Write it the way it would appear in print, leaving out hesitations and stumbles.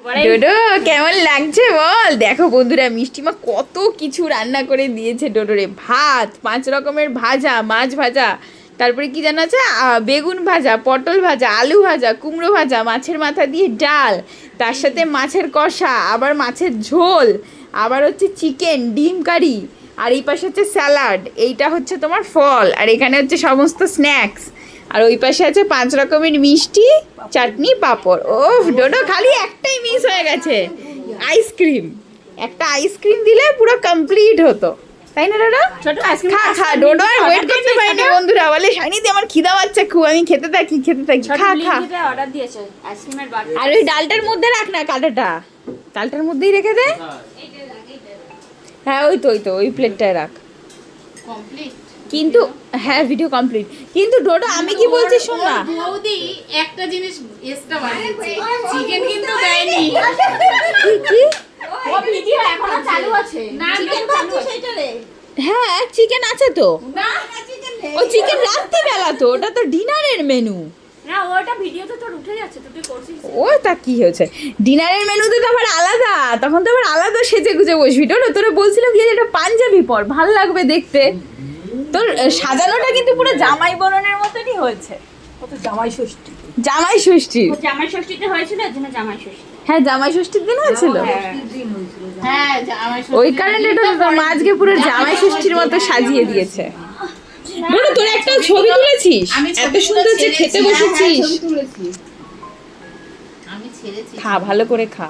ডোডো কেমন লাগছে বল? দেখো বন্ধুরা, মিষ্টিমা কত কিছু রান্না করে দিয়েছে ডোডোরে। ভাত, 5 রকমের ভাজা, মাছ ভাজা, তারপরে কি জানা আছে, বেগুন ভাজা, পটল ভাজা, আলু ভাজা, কুমড়ো ভাজা, মাছের মাথা দিয়ে ডাল, তার সাথে মাছের কষা, আবার মাছের ঝোল, আবার হচ্ছে চিকেন, ডিম কারি, আর এই পাশে হচ্ছে স্যালাড, এইটা হচ্ছে তোমার ফল, আর এখানে হচ্ছে সমস্ত স্ন্যাক্স, আর ওই পাশে আছে 5 রকমের মিষ্টি, চাটনি, পাঁপড়। ও ডোডো, খালি একটাই মিস হয়ে গেছে, আইসক্রিম। একটা আইসক্রিম দিলে পুরো কমপ্লিট হতো, তাই না ডোডো? খা খা, ডোডো আর ওয়েট করতে পারিনি বন্ধুরা, বলে শাইনিদি আমার খিদা পাচ্ছে খুব, আমি খেতে থাকি খা খা। অর্ডার দিয়েছে আইসক্রিমের বাটি। আর ওই ডালটার মধ্যে রাখ না, কাঁটাটা ডালটার মধ্যেই রেখে দে। হ্যাঁ ওই তো ওই প্লেটটায় রাখ। কমপ্লিট কিন্তু হ্যাঁ, ভিডিও কমপ্লিট। কিন্তু ডোডো আমি কি বলছি শোন না, বৌদি একটা জিনিস এক্সট্রা বানিয়েছে, চিকেন কিন্তু দেয়নি। কি ও ভিডিও এখনো চালু আছে। না চিকেন চালু আছে সেটারে। হ্যাঁ চিকেন আছে তো, না চিকেন নেই। ও চিকেন রাত্রিবেলা তো, ওটা তো ডিনারের মেনু। না ওটা ভিডিওতে তোর উঠে যাচ্ছে, তুই করছিস। ও তা কি হয়েছে, ডিনারের মেনুতে তো আবার আলাদা, তখন তো আবার আলাদা সেজে গুজে বসবি। তোরা বলছিলাম কি একটা পাঞ্জাবি পর, ভাল লাগবে দেখতে। তোর সাজানোটা কিন্তু পুরো জামাই বরণের মতনই হয়েছে। কত জামাই ষষ্ঠী, জামাই ষষ্ঠী। ও জামাই ষষ্ঠীতে হয়েছিল, এর জন্য জামাই ষষ্ঠী। হ্যাঁ জামাই ষষ্ঠীর দিন হয়েছিল, দিন হয়েছিল হ্যাঁ জামাই ষষ্ঠী। ওই কারণে এটা তো মা আজকে পুরো জামাই ষষ্ঠীর মতো সাজিয়ে দিয়েছে। বলো তোর একটা ছবি তুলেছিস, এত সুন্দর যে খেতে বসেছিস। আমি ছেড়েছি। খা, ভালো করে খা।